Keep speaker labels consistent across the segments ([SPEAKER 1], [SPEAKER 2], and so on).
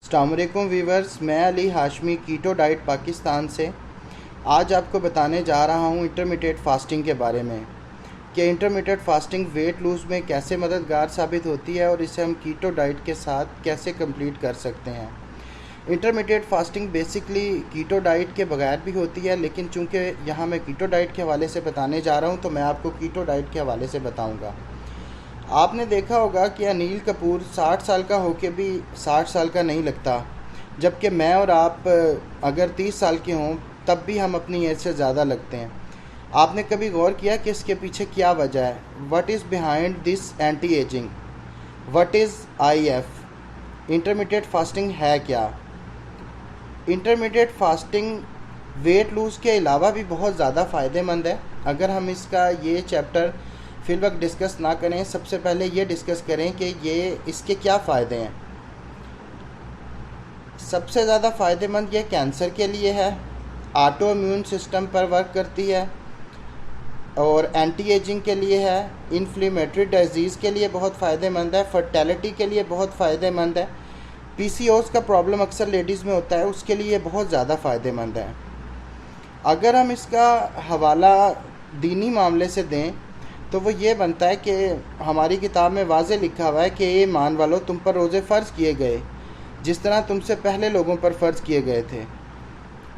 [SPEAKER 1] अस्सलाम वालेकुम वीवर्स, मैं अली हाशमी कीटो डाइट पाकिस्तान से आज आपको बताने जा रहा हूँ इंटरमीडिएट फास्टिंग के बारे में कि इंटरमीडिएट फास्टिंग वेट लूज़ में कैसे मददगार साबित होती है और इसे हम कीटो डाइट के साथ कैसे कंप्लीट कर सकते हैं। Intermediate fasting basically keto diet के बगैर भी होती है, लेकिन चूँकि यहाँ मैं कीटो डाइट के हवाले से बताने जा रहा हूँ तो मैं आपको कीटो डाइट के हवाले से बताऊँगा। आपने देखा होगा कि अनिल कपूर 60 साल का होके भी 60 साल का नहीं लगता, जबकि मैं और आप अगर 30 साल के हों तब भी हम अपनी एज से ज़्यादा लगते हैं। आपने कभी गौर किया कि इसके पीछे क्या वजह है? What is behind this anti ageing? What is if? Intermediate fasting है क्या? इंटरमीडिएट फास्टिंग वेट लूज़ के अलावा भी बहुत ज़्यादा फ़ायदेमंद है। अगर हम इसका ये चैप्टर फिल वक्त डिस्कस ना करें, सबसे पहले ये डिस्कस करें कि ये इसके क्या फ़ायदे हैं। सबसे ज़्यादा फ़ायदेमंद ये कैंसर के लिए है, ऑटो इम्यून सिस्टम पर वर्क करती है और एंटी एजिंग के लिए है, इन्फ्लेमेटरी डिजीज़ के लिए बहुत फ़ायदेमंद है, फर्टिलिटी के लिए बहुत फ़ायदेमंद है, पीसीओएस का प्रॉब्लम अक्सर लेडीज़ में होता है उसके लिए बहुत ज़्यादा फ़ायदेमंद है। अगर हम इसका हवाला दीनी मामले से दें तो वो ये बनता है कि हमारी किताब में वाज़े लिखा हुआ है कि ये ईमान वालों, तुम पर रोज़े फ़र्ज़ किए गए जिस तरह तुमसे पहले लोगों पर फ़र्ज़ किए गए थे।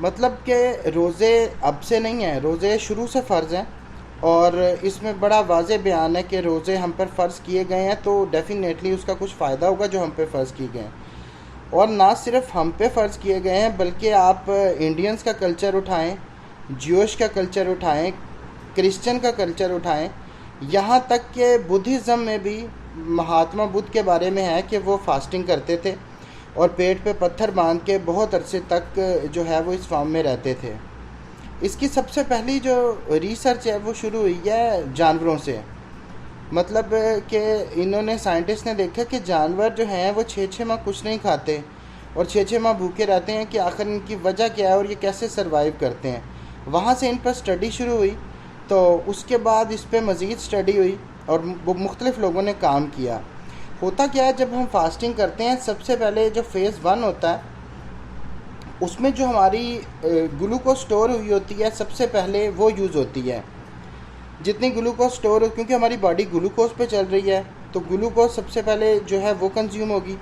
[SPEAKER 1] मतलब कि रोज़े अब से नहीं हैं, रोज़े शुरू से फ़र्ज़ हैं और इसमें बड़ा वाज़े बयान है कि रोज़े हम पर फ़र्ज़ किए गए हैं तो डेफ़िनेटली उसका कुछ फ़ायदा होगा जो हम पे फ़र्ज़ किए गए हैं। और ना सिर्फ हम पे फ़र्ज़ किए गए हैं बल्कि आप इंडियंस का कल्चर उठाएं, ज्यूइश का कल्चर उठाएं, क्रिश्चियन का कल्चर उठाएं, यहाँ तक कि बुद्धिज़्म में भी महात्मा बुद्ध के बारे में है कि वो फास्टिंग करते थे और पेट पे पत्थर बांध के बहुत अरसे तक जो है वो इस फॉर्म में रहते थे। इसकी सबसे पहली जो रिसर्च है वो शुरू हुई है जानवरों से। मतलब कि इन्होंने साइंटिस्ट ने देखा कि जानवर जो हैं वो 6-6 माह कुछ नहीं खाते और 6-6 माह भूखे रहते हैं कि आखिर इनकी वजह क्या है और ये कैसे सरवाइव करते हैं। वहाँ से इन पर स्टडी शुरू हुई, तो उसके बाद इस पर मज़ीद स्टडी हुई और मुख्तलिफ़ लोगों ने काम किया। होता क्या है, जब हम फास्टिंग करते हैं सबसे पहले जो फ़ेज़ 1 होता है उसमें जो हमारी ग्लूकोज स्टोर हुई होती है सबसे पहले वो यूज़ होती है। जितनी ग्लूकोज स्टोर हो, क्योंकि हमारी बॉडी ग्लूकोज पे चल रही है तो ग्लूकोज सबसे पहले जो है वो कंज्यूम होगी।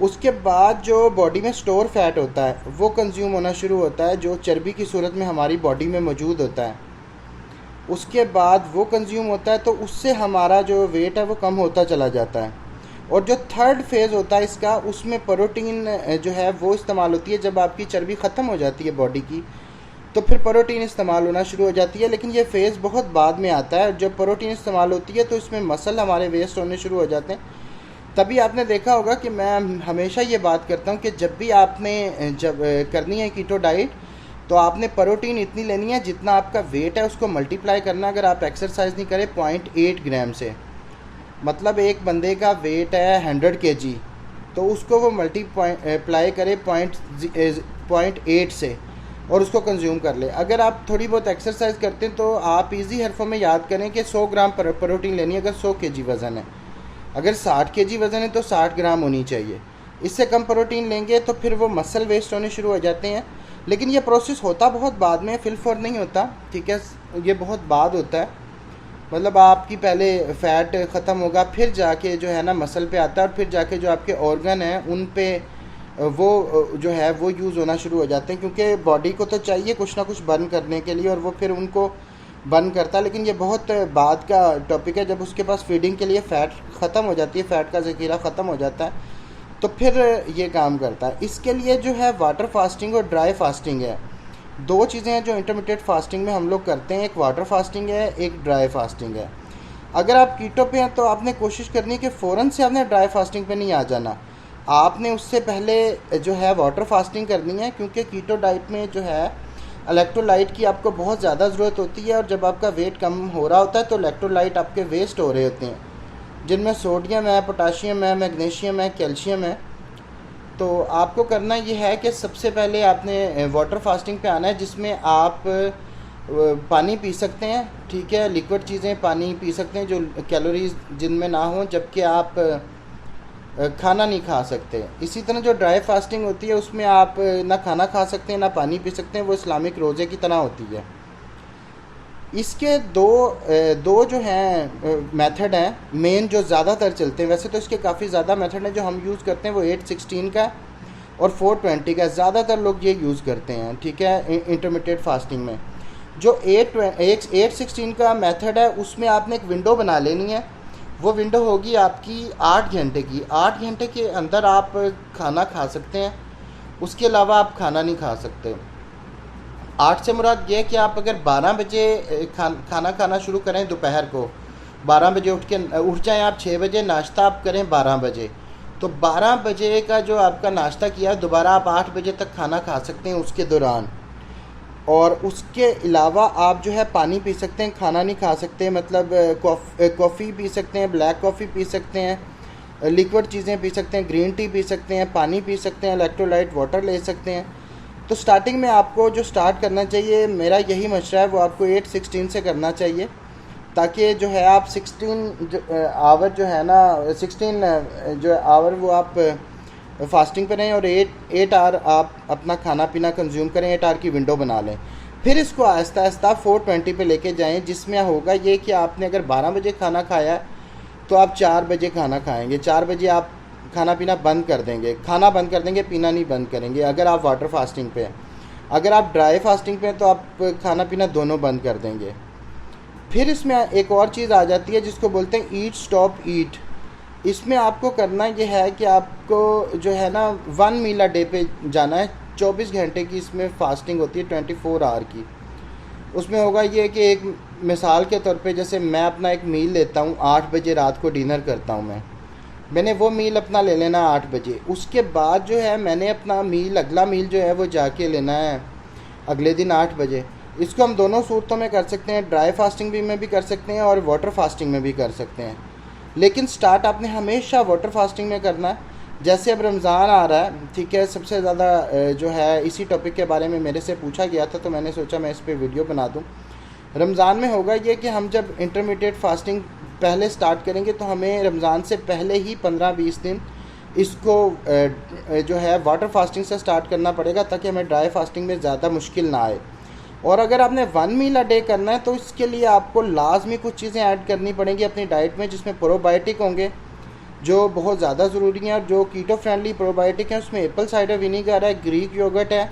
[SPEAKER 1] उसके बाद जो बॉडी में स्टोर फैट होता है वो कंज्यूम होना शुरू होता है, जो चर्बी की सूरत में हमारी बॉडी में मौजूद होता है। उसके बाद वो कंज्यूम होता है तो उससे हमारा जो वेट है वो कम होता चला जाता है। और जो थर्ड फेज़ होता है इसका, उसमें प्रोटीन जो है वो इस्तेमाल होती है। जब आपकी चर्बी ख़त्म हो जाती है बॉडी की तो फिर प्रोटीन इस्तेमाल होना शुरू हो जाती है, लेकिन ये फ़ेज़ बहुत बाद में आता है। जब प्रोटीन इस्तेमाल होती है तो इसमें मसल हमारे वेस्ट होने शुरू हो जाते हैं। तभी आपने देखा होगा कि मैं हमेशा ये बात करता हूँ कि जब भी आपने जब करनी है कीटो डाइट तो आपने प्रोटीन इतनी लेनी है जितना आपका वेट है उसको मल्टीप्लाई करना। अगर आप एक्सरसाइज नहीं करें 0.8 ग्राम से, मतलब एक बंदे का वेट है 100 kg तो उसको वो मल्टीप्लाई करे 0.8 से और उसको कंज्यूम कर ले। अगर आप थोड़ी बहुत एक्सरसाइज करते हैं तो आप इजी हरफों में याद करें कि 100 ग्राम प्रोटीन लेनी है। अगर 100 kg वज़न है, अगर 60 kg वज़न है तो 60 ग्राम होनी चाहिए। इससे कम प्रोटीन लेंगे तो फिर वो मसल वेस्ट होने शुरू हो जाते हैं। लेकिन ये प्रोसेस होता बहुत बाद में, फिल फॉर नहीं होता, ठीक है, ये बहुत बाद होता है। मतलब आपकी पहले फ़ैट ख़त्म होगा फिर जाके जो है ना मसल पे आता है और फिर जाके जो आपके ऑर्गन हैं उन पे वो जो है वो यूज़ होना शुरू हो जाते हैं, क्योंकि बॉडी को तो चाहिए कुछ ना कुछ बर्न करने के लिए और वो फिर उनको बर्न करता है। लेकिन ये बहुत बाद का टॉपिक है। जब उसके पास फीडिंग के लिए फ़ैट ख़त्म हो जाती है, फ़ैट का ज़ख़ीरा ख़त्म हो जाता है तो फिर ये काम करता है। इसके लिए जो है वाटर फास्टिंग और ड्राई फास्टिंग है, दो चीज़ें हैं जो इंटरमीडिएट फास्टिंग में हम लोग करते हैं। एक वाटर फास्टिंग है, एक ड्राई फास्टिंग है। अगर आप कीटो पे हैं तो आपने कोशिश करनी है कि फ़ौरन से आपने ड्राई फास्टिंग पे नहीं आ जाना। आपने उससे पहले जो है वाटर फास्टिंग करनी है, क्योंकि कीटो डाइट में जो है इलेक्ट्रोलाइट की आपको बहुत ज़्यादा ज़रूरत होती है और जब आपका वेट कम हो रहा होता है तो इलेक्ट्रोलाइट आपके वेस्ट हो रहे होते हैं, जिनमें सोडियम है, पोटाशियम है, मैग्नीशियम है, कैल्शियम है। तो आपको करना ये है कि सबसे पहले आपने वाटर फास्टिंग पे आना है, जिसमें आप पानी पी सकते हैं, ठीक है, लिक्विड चीज़ें पानी पी सकते हैं जो कैलोरीज जिनमें ना हो, जबकि आप खाना नहीं खा सकते। इसी तरह जो ड्राई फास्टिंग होती है उसमें आप ना खाना खा सकते हैं ना पानी पी सकते हैं, वो इस्लामिक रोज़े की तरह होती है। इसके दो जो हैं मेथड हैं मेन जो ज़्यादातर चलते हैं, वैसे तो इसके काफ़ी ज़्यादा मेथड हैं, जो हम यूज़ करते हैं वो 8-16 का और 4-20 का ज़्यादातर लोग ये यूज़ करते हैं, ठीक है, इंटरमीडिएट फास्टिंग में। जो 8-16 का मेथड है उसमें आपने एक विंडो बना लेनी है। वो विंडो होगी आपकी 8 घंटे की। 8 घंटे के अंदर आप खाना खा सकते हैं, उसके अलावा आप खाना नहीं खा सकते। 8 से मुराद ये है कि आप अगर 12 बजे खाना खाना शुरू करें दोपहर को, 12 बजे उठ जाएं आप, 6 बजे नाश्ता आप करें 12 बजे, तो 12 बजे का जो आपका नाश्ता किया दोबारा आप 8 बजे तक खाना खा सकते हैं उसके दौरान। और उसके अलावा आप जो है पानी पी सकते हैं, खाना नहीं खा सकते, मतलब कॉफ़ी पी सकते हैं, ब्लैक कॉफ़ी पी सकते हैं, लिक्विड चीज़ें पी सकते हैं, ग्रीन टी पी सकते हैं, पानी पी सकते हैं, इलेक्ट्रोलाइट वाटर ले सकते हैं। तो स्टार्टिंग में आपको जो स्टार्ट करना चाहिए, मेरा यही मशवरा है, वो आपको 8-16 से करना चाहिए, ताकि जो है आप 16 आवर जो है ना 16 जो आवर वो आप फास्टिंग पे रहें और 8 आवर आप अपना खाना पीना कंज्यूम करें, 8 आवर की विंडो बना लें। फिर इसको आहिस्ता आहिस्ता 420 पे लेके जाएं, जिसमें होगा ये कि आपने अगर 12 बजे खाना खाया है तो आप 4 बजे खाना खाएंगे, 4 बजे आप खाना पीना बंद कर देंगे, खाना बंद कर देंगे, पीना नहीं बंद करेंगे अगर आप वाटर फास्टिंग पे हैं। अगर आप ड्राई फास्टिंग पे हैं तो आप खाना पीना दोनों बंद कर देंगे। फिर इसमें एक और चीज़ आ जाती है जिसको बोलते हैं ईट स्टॉप ईट। इसमें आपको करना ये है कि आपको जो है ना 1 मील अ डे पे जाना है। 24 घंटे की इसमें फास्टिंग होती है, 24 आवर की। उसमें होगा ये कि एक मिसाल के तौर पे जैसे मैं अपना एक मील लेता हूँ, 8 बजे रात को डिनर करता हूँ मैंने वो मील अपना ले लेना 8 बजे। उसके बाद जो है मैंने अपना मील, अगला मील जो है वो जाके लेना है अगले दिन 8 बजे। इसको हम दोनों सूरतों में कर सकते हैं, ड्राई फास्टिंग में भी कर सकते हैं और वाटर फास्टिंग में भी कर सकते हैं। लेकिन स्टार्ट आपने हमेशा वाटर फास्टिंग में करना है। जैसे अब रमज़ान आ रहा है, ठीक है, सबसे ज़्यादा जो है इसी टॉपिक के बारे में मेरे से पूछा गया था, तो मैंने सोचा मैं इस पर वीडियो बना दूँ। रमज़ान में होगा ये कि हम जब इंटरमीडिएट फास्टिंग पहले स्टार्ट करेंगे तो हमें रमज़ान से पहले ही 15-20 दिन इसको जो है वाटर फास्टिंग से स्टार्ट करना पड़ेगा, ताकि हमें ड्राई फास्टिंग में ज़्यादा मुश्किल ना आए। और अगर आपने 1 मील अ डे करना है तो इसके लिए आपको लाजमी कुछ चीज़ें ऐड करनी पड़ेंगी अपनी डाइट में, जिसमें प्रोबायोटिक होंगे जो बहुत ज़्यादा ज़रूरी हैं। और जो कीटो फ्रेंडली प्रोबायोटिक हैं उसमें एप्पल साइडर विनीगर है, ग्रीक योगर्ट है,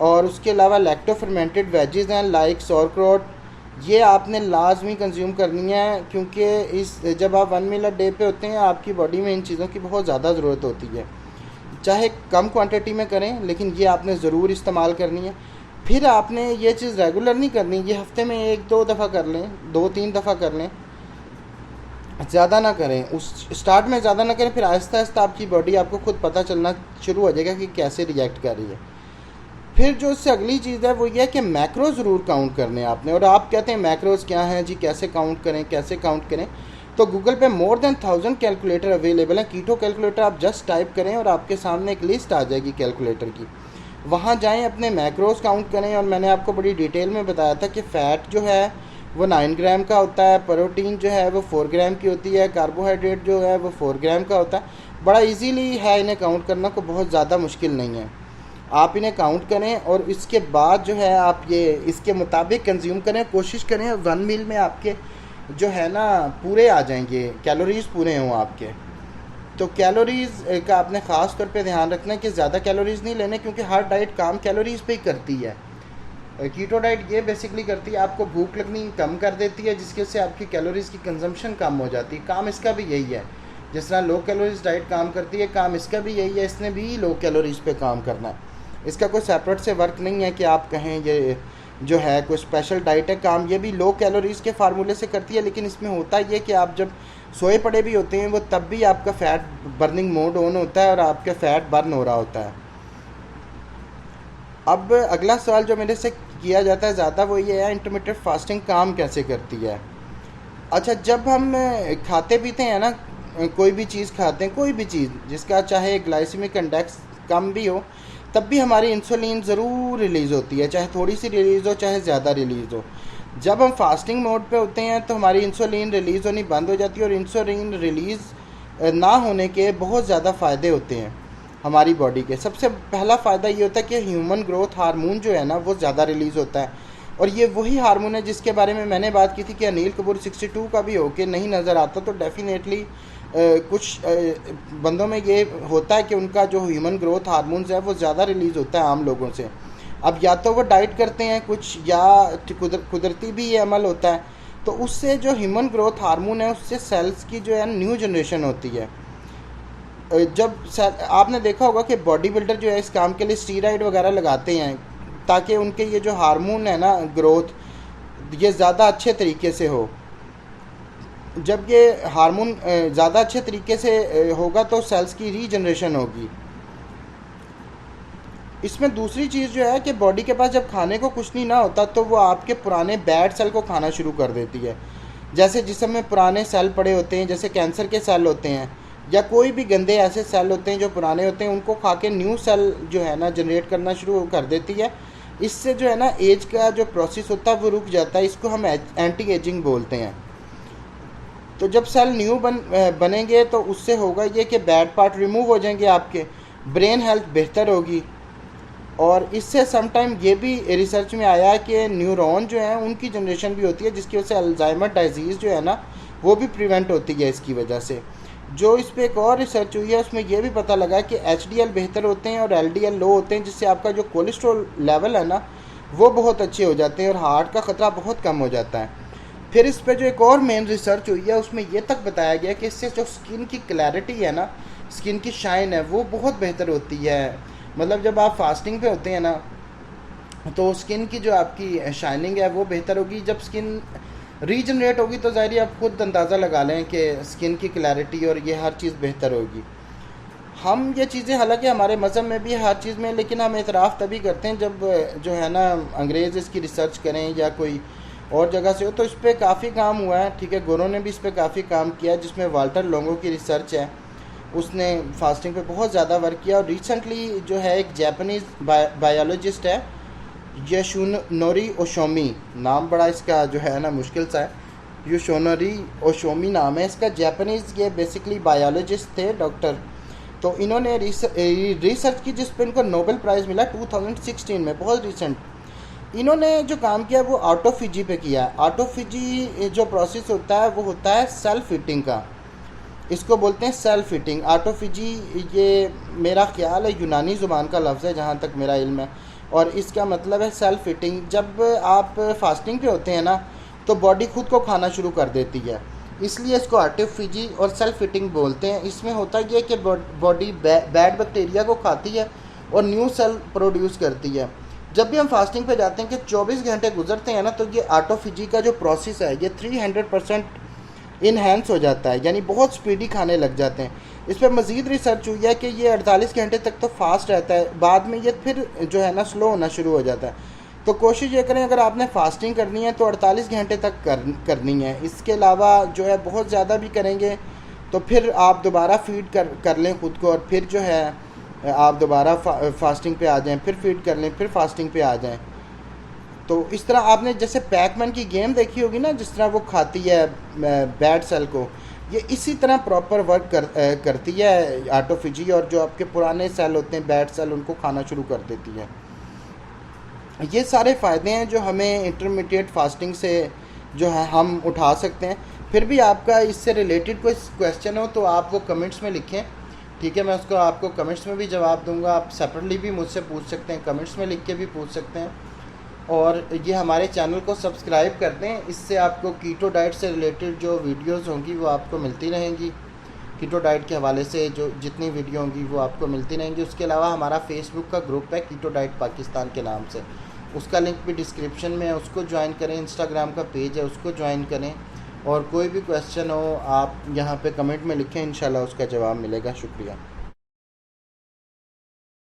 [SPEAKER 1] और उसके अलावा लैक्टो फर्मेंटेड वेजेस हैं लाइक सौरक्रोट। ये आपने लाजमी कंज्यूम करनी है, क्योंकि इस जब आप 1 मील अ डे पे होते हैं आपकी बॉडी में इन चीज़ों की बहुत ज़्यादा ज़रूरत होती है। चाहे कम क्वांटिटी में करें, लेकिन ये आपने ज़रूर इस्तेमाल करनी है। फिर आपने ये चीज़ रेगुलर नहीं करनी, ये हफ्ते में 1-2 दफ़ा कर लें, 2-3 दफ़ा कर लें, ज़्यादा ना करें। उस स्टार्ट में ज़्यादा ना करें, फिर आहिस्ता आहिस्ता आपकी बॉडी आपको खुद पता चलना शुरू हो जाएगा कि कैसे रिएक्ट कर रही है। फिर जो इससे अगली चीज़ है वो ये है कि मैक्रो ज़रूर काउंट करने आपने। और आप कहते हैं मैक्रोज़ क्या हैं जी, कैसे काउंट करें, कैसे काउंट करें, तो गूगल पे मोर देन 1000 कैलकुलेटर अवेलेबल है। कीटो कैलकुलेटर आप जस्ट टाइप करें और आपके सामने एक लिस्ट आ जाएगी कैलकुलेटर की, वहाँ जाएं, अपने मैक्रोज़ काउंट करें। और मैंने आपको बड़ी डिटेल में बताया था कि फ़ैट जो है वो 9 ग्राम का होता है, प्रोटीन जो है वो 4 ग्राम की होती है, कार्बोहाइड्रेट जो है वो 4 ग्राम का होता है। बड़ा इजीली है इन्हें काउंट करना, को बहुत ज़्यादा मुश्किल नहीं है। आप इन्हें काउंट करें और इसके बाद जो है आप ये इसके मुताबिक कंज्यूम करें। कोशिश करें 1 मील में आपके जो है ना पूरे आ जाएंगे, कैलोरीज़ पूरे हों आपके। तो कैलोरीज़ का आपने ख़ास तौर पे ध्यान रखना है कि ज़्यादा कैलोरीज़ नहीं लेने, क्योंकि हर डाइट काम कैलोरीज़ पे ही करती है। कीटो डाइट ये बेसिकली करती है, आपको भूख लगनी कम कर देती है, जिसके से आपकी कैलोरीज़ की कंजम्पशन कम हो जाती है। काम इसका भी यही है, जिस तरह लो कैलोरीज डाइट काम करती है, काम इसका भी यही है। इसने भी लो कैलोरीज़ पे काम करना है, इसका कोई सेपरेट से वर्क नहीं है कि आप कहें ये जो है कोई स्पेशल डाइट है। काम ये भी लो कैलोरीज़ के फार्मूले से करती है, लेकिन इसमें होता ये कि आप जब सोए पड़े भी होते हैं वो तब भी आपका फ़ैट बर्निंग मोड ऑन होता है और आपका फ़ैट बर्न हो रहा होता है। अब अगला सवाल जो मेरे से किया जाता है ज़्यादा वो ये है, इंटरमिटेंट फास्टिंग काम कैसे करती है। अच्छा, जब हम खाते पीते हैं ना, कोई भी चीज़ खाते हैं, कोई भी चीज़ जिसका चाहे ग्लाइसेमिक इंडेक्स कम भी हो, तब भी हमारी इंसुलिन ज़रूर रिलीज़ होती है, चाहे थोड़ी सी रिलीज़ हो चाहे ज़्यादा रिलीज़ हो। जब हम फास्टिंग मोड पे होते हैं तो हमारी इंसुलिन रिलीज़ होनी बंद हो जाती है, और इंसुलिन रिलीज़ ना होने के बहुत ज़्यादा फ़ायदे होते हैं हमारी बॉडी के। सबसे पहला फ़ायदा ये होता है कि ह्यूमन ग्रोथ हार्मोन जो है ना वो ज़्यादा रिलीज़ होता है, और ये वही हार्मोन है जिसके बारे में मैंने बात की थी कि अनिल कपूर 62 का भी होके नहीं नज़र आता, तो डेफिनेटली कुछ बंदों में ये होता है कि उनका जो ह्यूमन ग्रोथ हार्मोन्स है वो ज़्यादा रिलीज़ होता है आम लोगों से। अब या तो वो डाइट करते हैं कुछ, या कुदरती भी ये अमल होता है, तो उससे जो ह्यूमन ग्रोथ हार्मोन है उससे सेल्स की जो है न्यू जनरेशन होती है। जब आपने देखा होगा कि बॉडी बिल्डर जो है इस काम के लिए स्टीरॉइड वगैरह लगाते हैं ताकि उनके ये जो हार्मोन है ना ग्रोथ, ये ज़्यादा अच्छे तरीके से हो। जब ये हार्मोन ज़्यादा अच्छे तरीके से होगा तो सेल्स की रीजनरेशन होगी। इसमें दूसरी चीज़ जो है कि बॉडी के पास जब खाने को कुछ नहीं ना होता तो वो आपके पुराने बैड सेल को खाना शुरू कर देती है। जैसे जिस्म में पुराने सेल पड़े होते हैं, जैसे कैंसर के सेल होते हैं, या कोई भी गंदे ऐसे सेल होते हैं जो पुराने होते हैं, उनको खा के न्यू सेल जो है ना जनरेट करना शुरू कर देती है। इससे जो है ना एज का जो प्रोसेस होता है वो रुक जाता है। इसको हम एंटी एजिंग बोलते हैं। तो जब सेल न्यू बनेंगे तो उससे होगा ये कि बैड पार्ट रिमूव हो जाएंगे, आपके ब्रेन हेल्थ बेहतर होगी। और इससे समटाइम ये भी रिसर्च में आया है कि न्यूरॉन जो है उनकी जनरेशन भी होती है, जिसकी वजह से अल्जाइमर डिजीज़ जो है ना वो भी प्रिवेंट होती है इसकी वजह से। जो इस पर एक और रिसर्च हुई है उसमें यह भी पता लगा कि HDL बेहतर होते हैं और LDL लो होते हैं, जिससे आपका जो कोलेस्ट्रॉल लेवल है ना वो बहुत अच्छे हो जाते हैं और हार्ट का ख़तरा बहुत कम हो जाता है। फिर इस पर जो एक और मेन रिसर्च हुई है उसमें यह तक बताया गया कि इससे जो स्किन की क्लैरिटी है ना, स्किन की शाइन है, वो बहुत बेहतर होती है। मतलब जब आप फास्टिंग पे होते हैं ना तो स्किन की जो आपकी शाइनिंग है वो बेहतर होगी। जब स्किन रीजनरेट होगी तो ज़ाहिर आप खुद अंदाज़ा लगा लें कि स्किन की क्लैरिटी और ये हर चीज़ बेहतर होगी। हम ये चीज़ें हालांकि हमारे मज़हब में भी हर चीज़ में, लेकिन हम एतराफ़ तभी करते हैं जब जो है ना अंग्रेज़ इसकी रिसर्च करें या कोई और जगह से हो। तो इस पर काफ़ी काम हुआ है, ठीक है, गोरों ने भी इस पर काफ़ी काम किया, जिसमें वाल्टर लोंगो की रिसर्च है, उसने फास्टिंग पे बहुत ज़्यादा वर्क किया। और रिसेंटली जो है एक जापानीज़ बायोलॉजिस्ट है योशुनोरी ओशोमी, नाम बड़ा इसका जो है ना मुश्किल सा है, योशुनोरी ओशोमी नाम है इसका, जापानीज़ ये बेसिकली बायोलॉजिस्ट थे, डॉक्टर। तो इन्होंने रिसर्च की जिस पर इनको नोबेल प्राइज़ मिला 2016 में, बहुत रिसेंट। इन्होंने जो काम किया वो ऑटोफिजी पे किया। ऑटोफिजी जो प्रोसेस होता है वो होता है सेल्फ हीटिंग का, इसको बोलते हैं सेल्फ हीटिंग। ऑटोफिजी ये मेरा ख्याल है यूनानी ज़ुबान का लफ्ज़ है जहाँ तक मेरा इल्म है, और इसका मतलब है सेल्फ हीटिंग। जब आप फास्टिंग पे होते हैं ना तो बॉडी खुद को खाना शुरू कर देती है, इसलिए इसको ऑटोफिजी और सेल्फ हीटिंग बोलते हैं। इसमें होता ये कि बॉडी बैड बैक्टीरिया को खाती है और न्यू सेल प्रोड्यूस करती है। जब भी हम फास्टिंग पे जाते हैं कि 24 घंटे गुजरते हैं ना तो ये ऑटोफिजी का जो प्रोसेस है ये 300% इनहेंस हो जाता है, यानी बहुत स्पीडी खाने लग जाते हैं। इस पर मज़ीद रिसर्च हुई है कि ये 48 घंटे तक तो फास्ट रहता है, बाद में ये फिर जो है ना स्लो होना शुरू हो जाता है। तो कोशिश ये करें अगर आपने फास्टिंग करनी है तो 48 घंटे तक करनी है। इसके अलावा जो है बहुत ज़्यादा भी करेंगे तो फिर आप दोबारा फीड कर लें ख़ुद को, और फिर जो है आप दोबारा फास्टिंग पे आ जाएं, फिर फीड कर लें, फिर फास्टिंग पे आ जाएं। तो इस तरह आपने जैसे पैकमैन की गेम देखी होगी ना, जिस तरह वो खाती है बैड सेल को, ये इसी तरह प्रॉपर वर्क करती है ऑटोफिजी, और जो आपके पुराने सेल होते हैं बैड सेल उनको खाना शुरू कर देती है। ये सारे फ़ायदे हैं जो हमें इंटरमीडिएट फास्टिंग से जो है हम उठा सकते हैं। फिर भी आपका इससे रिलेटेड कोई क्वेश्चन हो तो आप वो कमेंट्स में लिखें, ठीक है, मैं उसको आपको कमेंट्स में भी जवाब दूंगा। आप सेपरेटली भी मुझसे पूछ सकते हैं, कमेंट्स में लिख के भी पूछ सकते हैं। और ये हमारे चैनल को सब्सक्राइब कर दें, इससे आपको कीटो डाइट से रिलेटेड जो वीडियोस होंगी वो आपको मिलती रहेंगी। कीटो डाइट के हवाले से जो जितनी वीडियो होंगी वो आपको मिलती रहेंगी। उसके अलावा हमारा फेसबुक का ग्रुप है कीटो डाइट पाकिस्तान के नाम से, उसका लिंक भी डिस्क्रिप्शन में है, उसको ज्वाइन करें। इंस्टाग्राम का पेज है उसको ज्वाइन करें, और कोई भी क्वेश्चन हो आप यहाँ पे कमेंट में लिखें, इंशाल्लाह उसका जवाब मिलेगा। शुक्रिया।